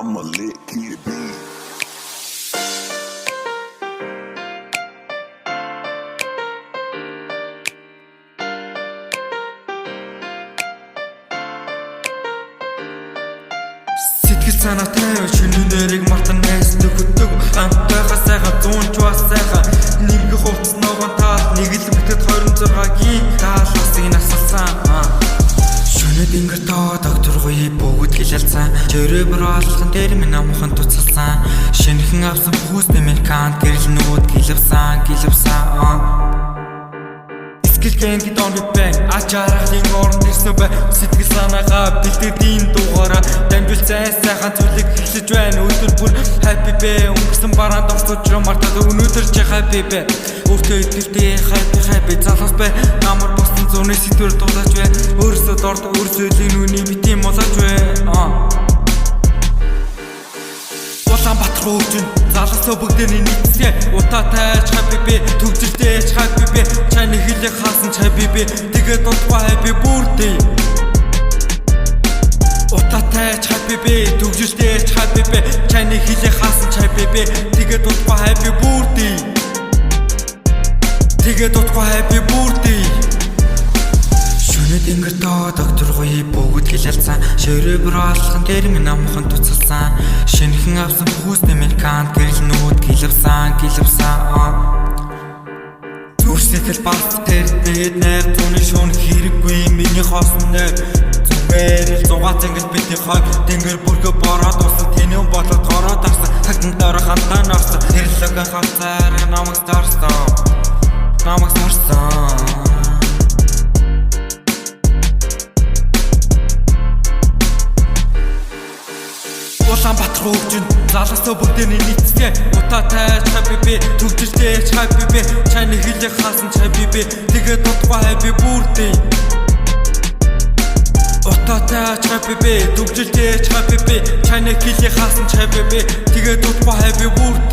I'm a lit kid, B. Сэтгэл санаатай шинэ нэрийг мартан найсдаг хөтөг амтайхаа сайхан зуунч бас сайхан нэг хувцс ногоон тал нэг л мэтэд 26-гийн таалсыг насалсан шөнөд ингэр тоо доктор гоё бүгд хэлэлцэн жөрөөр алхан дээр минь амхан туцалсан шинэхэн авсан бүхс нэмэлкан гэрэл нүүд гэлвсэн Скилкэнги дон бэн ачаархын орнд ирсэн бай сэтгэл санаагаа бэлдээдийн дугаараа дамжуул сайхан зүйлийг хэлж байна өдөр бүр happy бэ өнгөрсөн бараанд орсож мартаад өнөөдөр чи happy бэ өөртөө итгэвтэй happy залуус бай намар боссон зуны сэтвэр дуулаач бай өөрөөсөө дорд өөрсөө линүүний битийн мулаач бай Улаанбаатар хөөжин залуусаа бүгдний нийцээ утаатай happy бэ төвжиртэй happy бэ чаны хэлийг хаасан happy бэ тэгээд дутгаа happy birthday утаатай happy бэ төвжиртэй happy бэ чаны хэлийг хаасан happy бэ тэгээд дутгаа happy birthday Шөнөд ингэр тоо доктор гоё бүгд хэлэлцэн шөрөөр алхан дээр минь амхан туцалсан шинэхэн авсан бүхс нэмэлкан гэрэл нүүд гэлвсэн Зүрсэтэл багт тэр дэд найр зуны шүүн хэрэггүй миний хоосон нэр зүгээр л зугаа зангил бидний хойг тэнгэр бүрхэ бороод усан тэний болоод гороод авсан тагтан дээр хамтаа норсон тэрлэг хавцаар намайг старсан Улаанбаатар хөөжин залуусаа бүгдний нийцээ утаатай happy бэ төвжиртэй happy бэ чаны хэлийг хаасан happy бэ тэгээд дутгаа happy birthday утаатай happy бэ төвжиртэй happy бэ чаны хэлийг хаасан happy бэ тэгээд дутгаа happy birthday